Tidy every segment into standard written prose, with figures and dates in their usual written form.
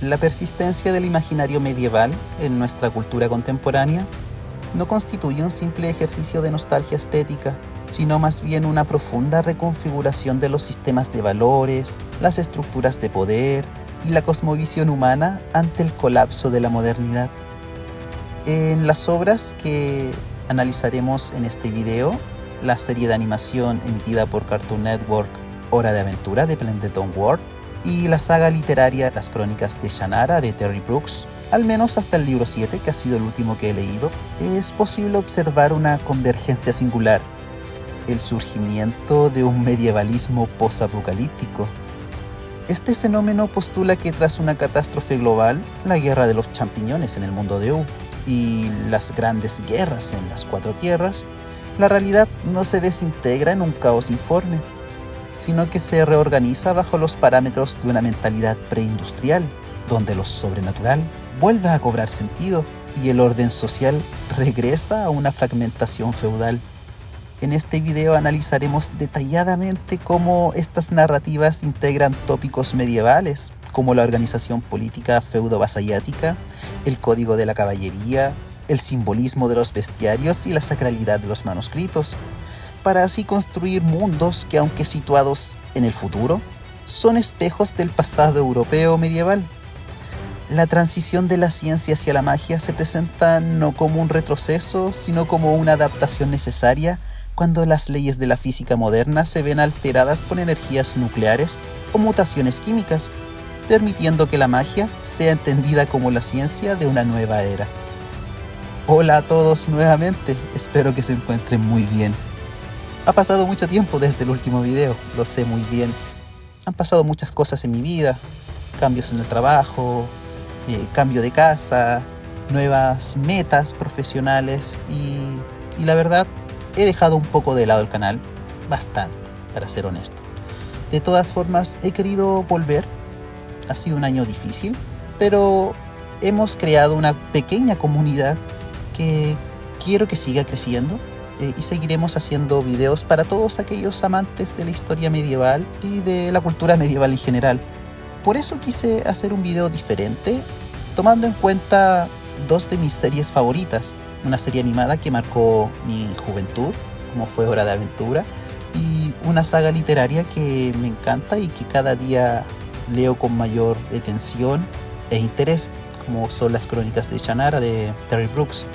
La persistencia del imaginario medieval en nuestra cultura contemporánea no constituye un simple ejercicio de nostalgia estética, sino más bien una profunda reconfiguración de los sistemas de valores, las estructuras de poder y la cosmovisión humana ante el colapso de la modernidad. En las obras que analizaremos en este video, la serie de animación emitida por Cartoon Network Hora de Aventura de Pendleton Ward y la saga literaria Las Crónicas de Shannara de Terry Brooks, al menos hasta el libro 7, que ha sido el último que he leído, es posible observar una convergencia singular: el surgimiento de un medievalismo posapocalíptico. Este fenómeno postula que tras una catástrofe global, la guerra de los champiñones en el mundo de U y las grandes guerras en las Cuatro Tierras, la realidad no se desintegra en un caos informe, sino que se reorganiza bajo los parámetros de una mentalidad preindustrial, donde lo sobrenatural vuelve a cobrar sentido y el orden social regresa a una fragmentación feudal. En este video analizaremos detalladamente cómo estas narrativas integran tópicos medievales, como la organización política feudo-vasallática, el código de la caballería, el simbolismo de los bestiarios y la sacralidad de los manuscritos, para así construir mundos que, aunque situados en el futuro, son espejos del pasado europeo medieval. La transición de la ciencia hacia la magia se presenta no como un retroceso, sino como una adaptación necesaria cuando las leyes de la física moderna se ven alteradas por energías nucleares o mutaciones químicas, permitiendo que la magia sea entendida como la ciencia de una nueva era. Hola a todos nuevamente, espero que se encuentren muy bien. Ha pasado mucho tiempo desde el último video, lo sé muy bien. Han pasado muchas cosas en mi vida, cambios en el trabajo, cambio de casa, nuevas metas profesionales y la verdad he dejado un poco de lado el canal, bastante, para ser honesto. De todas formas, he querido volver. Ha sido un año difícil, pero hemos creado una pequeña comunidad que quiero que siga creciendo. Y seguiremos haciendo videos para todos aquellos amantes de la historia medieval y de la cultura medieval en general. Por eso quise hacer un video diferente, tomando en cuenta dos de mis series favoritas. Una serie animada que marcó mi juventud, como fue Hora de Aventura, y una saga literaria que me encanta y que cada día leo con mayor atención e interés, como son Las Crónicas de Shannara de Terry Brooks.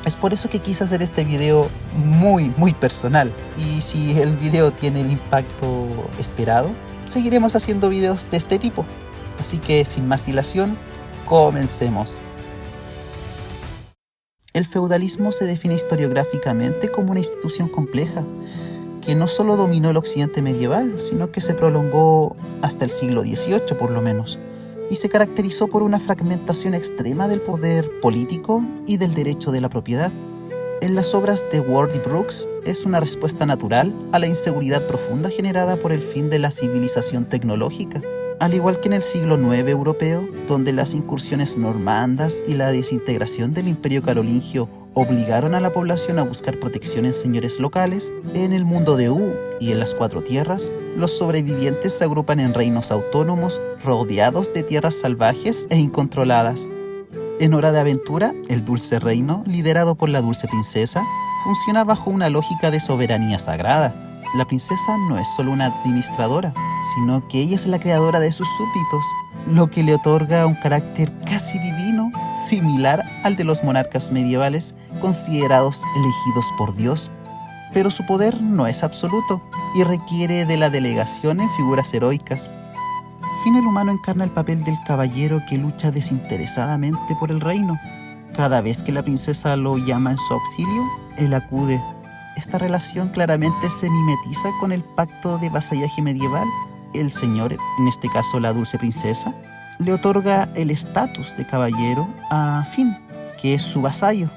Es por eso que quise hacer este video muy personal, y si el video tiene el impacto esperado, seguiremos haciendo videos de este tipo. Así que sin más dilación, comencemos. El feudalismo se define historiográficamente como una institución compleja, que no solo dominó el occidente medieval, sino que se prolongó hasta el siglo XVIII por lo menos, y se caracterizó por una fragmentación extrema del poder político y del derecho de la propiedad. En las obras de Ward y Brooks es una respuesta natural a la inseguridad profunda generada por el fin de la civilización tecnológica, al igual que en el siglo IX europeo, donde las incursiones normandas y la desintegración del Imperio carolingio obligaron a la población a buscar protección en señores locales. En el mundo de U y en las Cuatro Tierras, los sobrevivientes se agrupan en reinos autónomos rodeados de tierras salvajes e incontroladas. En Hora de Aventura, el Dulce Reino, liderado por la Dulce Princesa, funciona bajo una lógica de soberanía sagrada. La princesa no es solo una administradora, sino que ella es la creadora de sus súbditos, lo que le otorga un carácter casi divino, similar al de los monarcas medievales considerados elegidos por Dios. Pero su poder no es absoluto y requiere de la delegación en figuras heroicas. Fin el humano encarna el papel del caballero que lucha desinteresadamente por el reino. Cada vez que la princesa lo llama en su auxilio, él acude. Esta relación claramente se mimetiza con el pacto de vasallaje medieval. El señor, en este caso la Dulce Princesa, le otorga el estatus de caballero a Finn, que es su vasallo,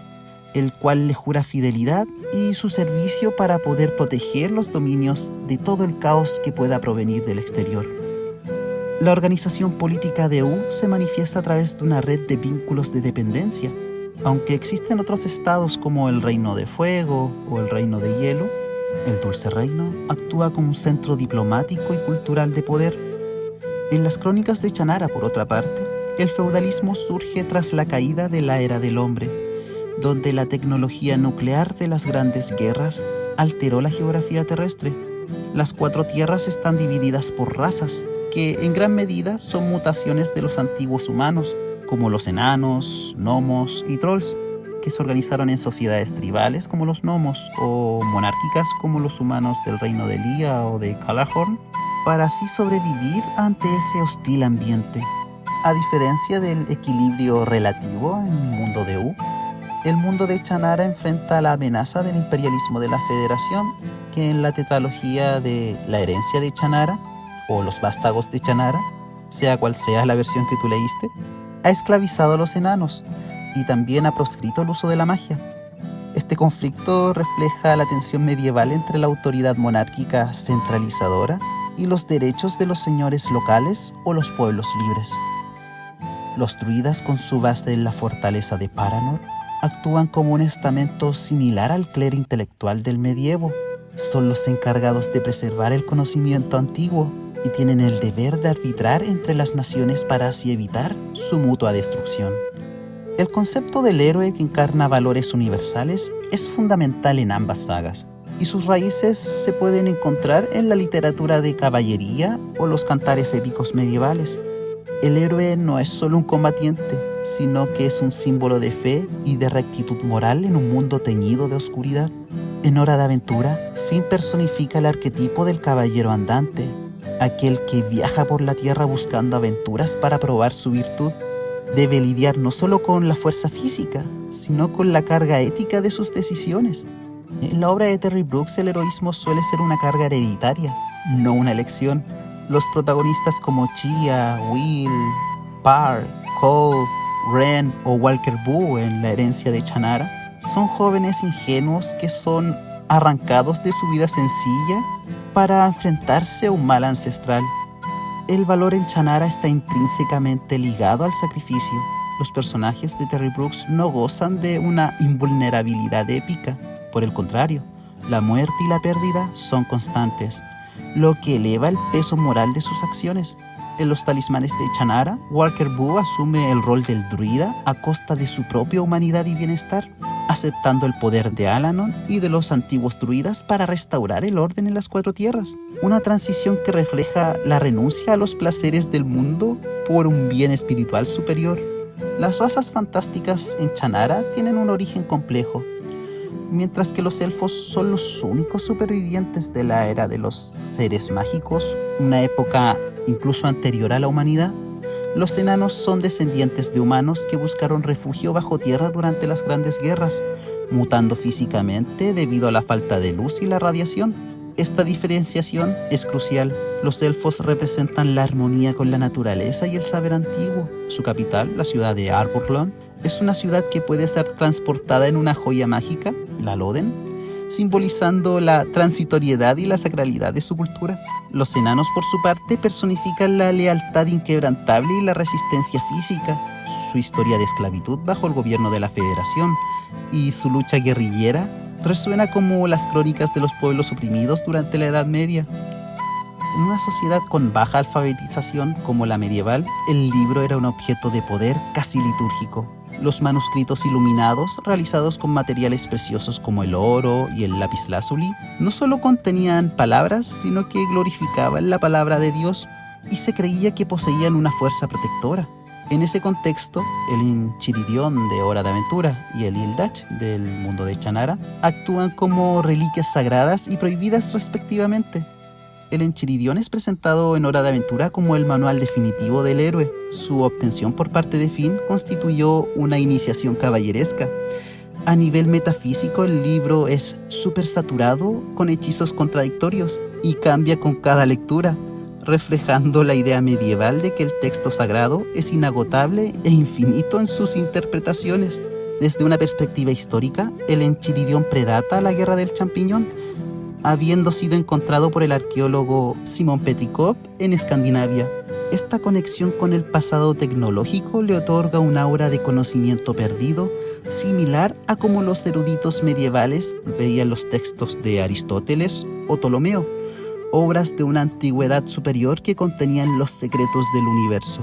el cual le jura fidelidad y su servicio para poder proteger los dominios de todo el caos que pueda provenir del exterior. La organización política de U se manifiesta a través de una red de vínculos de dependencia. Aunque existen otros estados como el Reino de Fuego o el Reino de Hielo, el Dulce Reino actúa como un centro diplomático y cultural de poder. En las Crónicas de Shannara, por otra parte, El feudalismo surge tras la caída de la era del hombre, donde la tecnología nuclear de las grandes guerras alteró la geografía terrestre. Las 4 tierras están divididas por razas, que en gran medida son mutaciones de los antiguos humanos, como los enanos, gnomos y trolls, que se organizaron en sociedades tribales como los gnomos o monárquicas como los humanos del reino de Lía o de Calahorn, para así sobrevivir ante ese hostil ambiente. A diferencia del equilibrio relativo en el mundo de U, el mundo de Chanara enfrenta la amenaza del imperialismo de la Federación, que en la tetralogía de la herencia de Chanara, o los vástagos de Chanara, sea cual sea la versión que tú leíste, ha esclavizado a los enanos y también ha proscrito el uso de la magia. Este conflicto refleja la tensión medieval entre la autoridad monárquica centralizadora y los derechos de los señores locales o los pueblos libres. Los druidas, con su base en la fortaleza de Paranor, actúan como un estamento similar al clero intelectual del medievo. Son los encargados de preservar el conocimiento antiguo y tienen el deber de arbitrar entre las naciones para así evitar su mutua destrucción. El concepto del héroe que encarna valores universales es fundamental en ambas sagas, y sus raíces se pueden encontrar en la literatura de caballería o los cantares épicos medievales. El héroe no es solo un combatiente, sino que es un símbolo de fe y de rectitud moral en un mundo teñido de oscuridad. En Hora de Aventura, Finn personifica el arquetipo del caballero andante, aquel que viaja por la tierra buscando aventuras para probar su virtud. Debe lidiar no solo con la fuerza física, sino con la carga ética de sus decisiones. En la obra de Terry Brooks, el heroísmo suele ser una carga hereditaria, no una elección. Los protagonistas como Chia, Will, Parr, Cole, Ren o Walker Boo en La herencia de Chanara son jóvenes ingenuos que son arrancados de su vida sencilla para enfrentarse a un mal ancestral. El valor en Chanara está intrínsecamente ligado al sacrificio. Los personajes de Terry Brooks no gozan de una invulnerabilidad épica. Por el contrario, la muerte y la pérdida son constantes, lo que eleva el peso moral de sus acciones. En Los talismanes de Chanara, Walker Boo asume el rol del druida a costa de su propia humanidad y bienestar, aceptando el poder de Alanon y de los antiguos druidas para restaurar el orden en las 4 tierras. Una transición que refleja la renuncia a los placeres del mundo por un bien espiritual superior. Las razas fantásticas en Chanara tienen un origen complejo. Mientras que los elfos son los únicos supervivientes de la era de los seres mágicos, una época incluso anterior a la humanidad, los enanos son descendientes de humanos que buscaron refugio bajo tierra durante las grandes guerras, mutando físicamente debido a la falta de luz y la radiación. Esta diferenciación es crucial. Los elfos representan la armonía con la naturaleza y el saber antiguo. Su capital, la ciudad de Arborlon, es una ciudad que puede ser transportada en una joya mágica, la Loden, simbolizando la transitoriedad y la sacralidad de su cultura. Los enanos, por su parte, personifican la lealtad inquebrantable y la resistencia física, su historia de esclavitud bajo el gobierno de la Federación y su lucha guerrillera resuena como las crónicas de los pueblos oprimidos durante la Edad Media. En una sociedad con baja alfabetización como la medieval, el libro era un objeto de poder casi litúrgico. Los manuscritos iluminados, realizados con materiales preciosos como el oro y el lapislázuli, no solo contenían palabras, sino que glorificaban la palabra de Dios y se creía que poseían una fuerza protectora. En ese contexto, el Enchiridion de Hora de Aventura y el Ildach del mundo de Chanara actúan como reliquias sagradas y prohibidas respectivamente. El Enchiridion es presentado en Hora de Aventura como el manual definitivo del héroe. Su obtención por parte de Finn constituyó una iniciación caballeresca. A nivel metafísico, el libro es súper saturado con hechizos contradictorios y cambia con cada lectura, reflejando la idea medieval de que el texto sagrado es inagotable e infinito en sus interpretaciones. Desde una perspectiva histórica, el Enchiridion predata la Guerra del Champiñón, habiendo sido encontrado por el arqueólogo Simon Petrikov en Escandinavia. Esta conexión con el pasado tecnológico le otorga un aura de conocimiento perdido, similar a como los eruditos medievales veían los textos de Aristóteles o Ptolomeo, obras de una antigüedad superior que contenían los secretos del universo.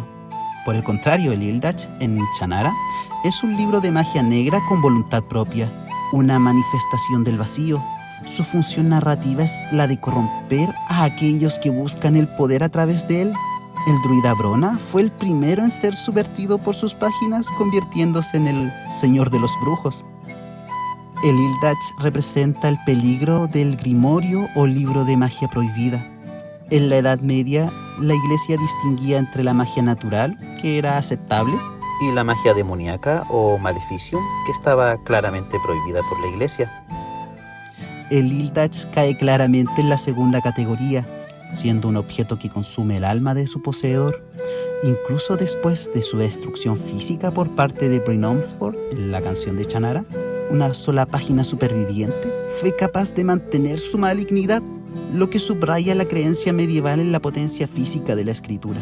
Por el contrario, el Ildach en Chanara es un libro de magia negra con voluntad propia, una manifestación del vacío. Su función narrativa es la de corromper a aquellos que buscan el poder a través de él. El druida Brona fue el primero en ser subvertido por sus páginas, convirtiéndose en el señor de los brujos. El Ildach representa el peligro del grimorio o libro de magia prohibida. En la Edad Media, la Iglesia distinguía entre la magia natural, que era aceptable, y la magia demoníaca o maleficium, que estaba claramente prohibida por la Iglesia. El Ildach cae claramente en la segunda categoría, siendo un objeto que consume el alma de su poseedor. Incluso después de su destrucción física por parte de Bryn Omsford en la canción de Chanara, una sola página superviviente fue capaz de mantener su malignidad, lo que subraya la creencia medieval en la potencia física de la escritura.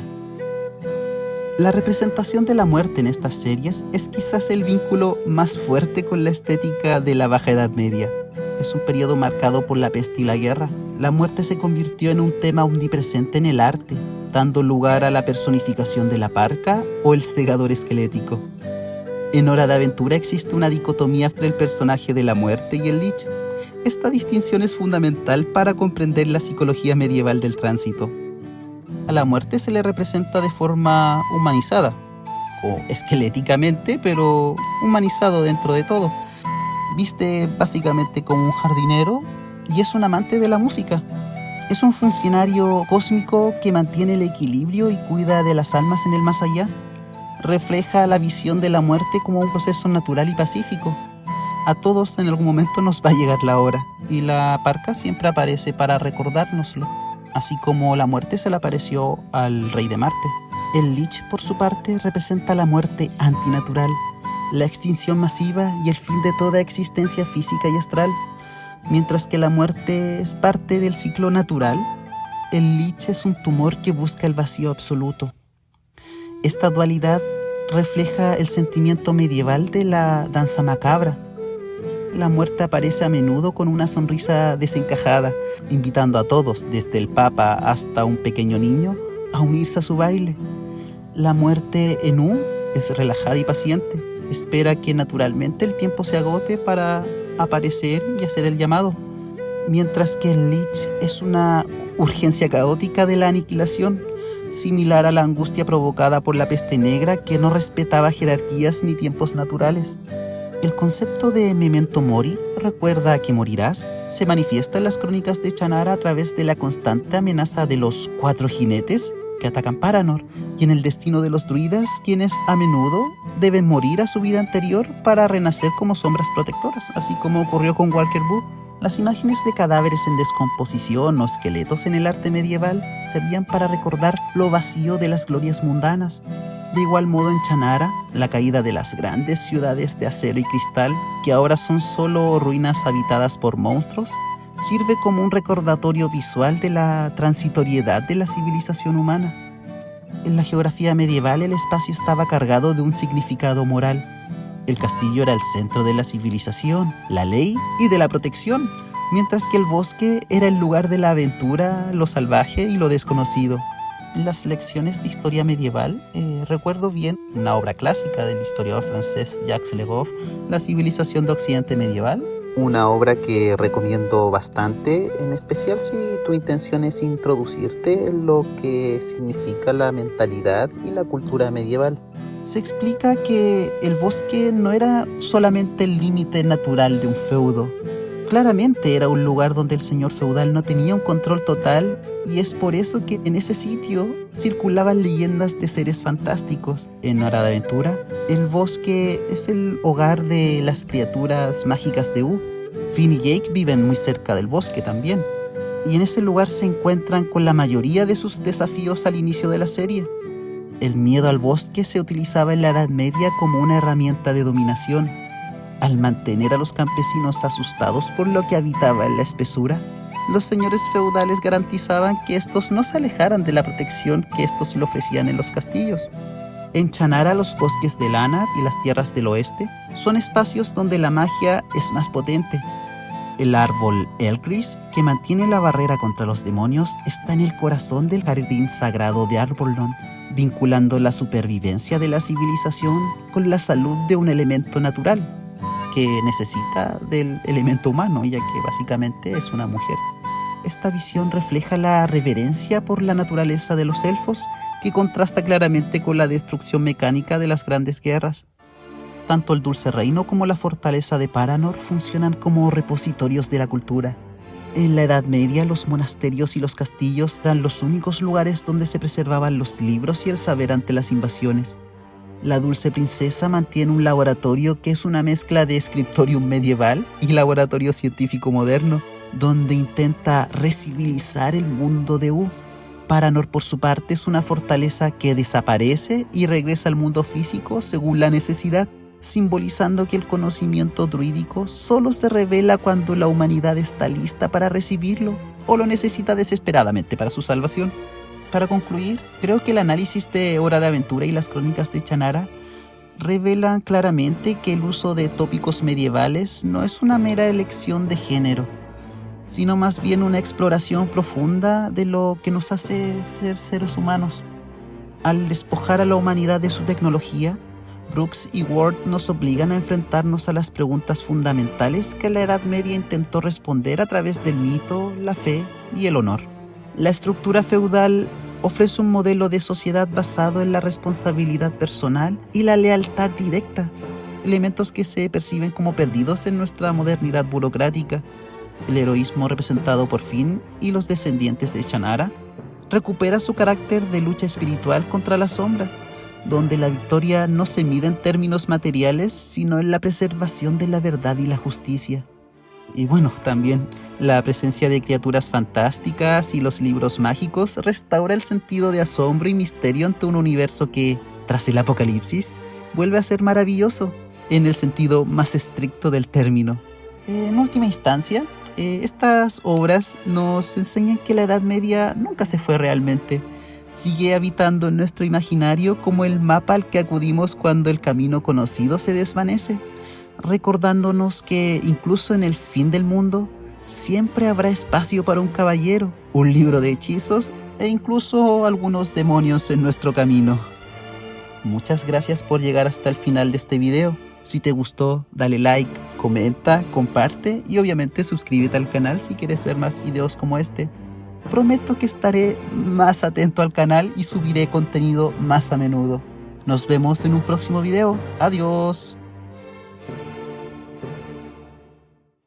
La representación de la muerte en estas series es quizás el vínculo más fuerte con la estética de la Baja Edad Media. Es un periodo marcado por la peste y la guerra. La muerte se convirtió en un tema omnipresente en el arte, dando lugar a la personificación de la parca o el segador esquelético. En Hora de Aventura existe una dicotomía entre el personaje de la muerte y el lich. Esta distinción es fundamental para comprender la psicología medieval del tránsito. A la muerte se le representa de forma humanizada, o esqueléticamente, pero humanizado dentro de todo. Viste básicamente como un jardinero y es un amante de la música. Es un funcionario cósmico que mantiene el equilibrio y cuida de las almas en el más allá. Refleja la visión de la muerte como un proceso natural y pacífico. A todos en algún momento nos va a llegar la hora, y la parca siempre aparece para recordárnoslo, así como la muerte se le apareció al rey de Marte. El lich, por su parte, representa la muerte antinatural, la extinción masiva y el fin de toda existencia física y astral. Mientras que la muerte es parte del ciclo natural, el lich es un tumor que busca el vacío absoluto. Esta dualidad refleja el sentimiento medieval de la danza macabra. La muerte aparece a menudo con una sonrisa desencajada, invitando a todos, desde el papa hasta un pequeño niño, a unirse a su baile. La muerte en U es relajada y paciente. Espera que naturalmente el tiempo se agote para aparecer y hacer el llamado. Mientras que el lich es una urgencia caótica de la aniquilación, similar a la angustia provocada por la peste negra que no respetaba jerarquías ni tiempos naturales. El concepto de memento mori, recuerda que morirás, se manifiesta en las crónicas de Chanara a través de la constante amenaza de los 4 jinetes que atacan Paranor y en el destino de los druidas, quienes a menudo deben morir a su vida anterior para renacer como sombras protectoras, así como ocurrió con Walker Boo. Las imágenes de cadáveres en descomposición o esqueletos en el arte medieval servían para recordar lo vacío de las glorias mundanas. De igual modo en Chanara, la caída de las grandes ciudades de acero y cristal, que ahora son solo ruinas habitadas por monstruos, sirve como un recordatorio visual de la transitoriedad de la civilización humana. En la geografía medieval el espacio estaba cargado de un significado moral. El castillo era el centro de la civilización, la ley y de la protección, mientras que el bosque era el lugar de la aventura, lo salvaje y lo desconocido. En las lecciones de historia medieval, recuerdo bien una obra clásica del historiador francés Jacques Le Goff, La civilización de Occidente medieval. Una obra que recomiendo bastante, en especial si tu intención es introducirte en lo que significa la mentalidad y la cultura medieval. Se explica que el bosque no era solamente el límite natural de un feudo. Claramente era un lugar donde el señor feudal no tenía un control total, y es por eso que en ese sitio circulaban leyendas de seres fantásticos. En Hora de Aventura, el bosque es el hogar de las criaturas mágicas de U. Finn y Jake viven muy cerca del bosque también, y en ese lugar se encuentran con la mayoría de sus desafíos al inicio de la serie. El miedo al bosque se utilizaba en la Edad Media como una herramienta de dominación. Al mantener a los campesinos asustados por lo que habitaba en la espesura, los señores feudales garantizaban que estos no se alejaran de la protección que estos le ofrecían en los castillos. En Chanara, los bosques de Lanar y las tierras del oeste son espacios donde la magia es más potente. El árbol Elgris, que mantiene la barrera contra los demonios, está en el corazón del jardín sagrado de Arbolnon, vinculando la supervivencia de la civilización con la salud de un elemento natural que necesita del elemento humano, ya que básicamente es una mujer. Esta visión refleja la reverencia por la naturaleza de los elfos, que contrasta claramente con la destrucción mecánica de las grandes guerras. Tanto el Dulce Reino como la fortaleza de Paranor funcionan como repositorios de la cultura. En la Edad Media, los monasterios y los castillos eran los únicos lugares donde se preservaban los libros y el saber ante las invasiones. La Dulce Princesa mantiene un laboratorio que es una mezcla de scriptorium medieval y laboratorio científico moderno, donde intenta recivilizar el mundo de U. Paranor, por su parte, es una fortaleza que desaparece y regresa al mundo físico según la necesidad, simbolizando que el conocimiento druídico solo se revela cuando la humanidad está lista para recibirlo o lo necesita desesperadamente para su salvación. Para concluir, creo que el análisis de Hora de Aventura y las crónicas de Shannara revelan claramente que el uso de tópicos medievales no es una mera elección de género, sino más bien una exploración profunda de lo que nos hace ser seres humanos. Al despojar a la humanidad de su tecnología, Brooks y Ward nos obligan a enfrentarnos a las preguntas fundamentales que la Edad Media intentó responder a través del mito, la fe y el honor. La estructura feudal ofrece un modelo de sociedad basado en la responsabilidad personal y la lealtad directa, elementos que se perciben como perdidos en nuestra modernidad burocrática. El heroísmo representado por Finn y los descendientes de Shannara recupera su carácter de lucha espiritual contra la sombra, donde la victoria no se mide en términos materiales, sino en la preservación de la verdad y la justicia. Y bueno, también la presencia de criaturas fantásticas y los libros mágicos restaura el sentido de asombro y misterio ante un universo que, tras el apocalipsis, vuelve a ser maravilloso, en el sentido más estricto del término. En última instancia, estas obras nos enseñan que la Edad Media nunca se fue realmente. Sigue habitando en nuestro imaginario como el mapa al que acudimos cuando el camino conocido se desvanece, recordándonos que incluso en el fin del mundo siempre habrá espacio para un caballero, un libro de hechizos e incluso algunos demonios en nuestro camino. Muchas gracias por llegar hasta el final de este video. Si te gustó, dale like, comenta, comparte y obviamente suscríbete al canal si quieres ver más videos como este. Prometo que estaré más atento al canal y subiré contenido más a menudo. Nos vemos en un próximo video. Adiós.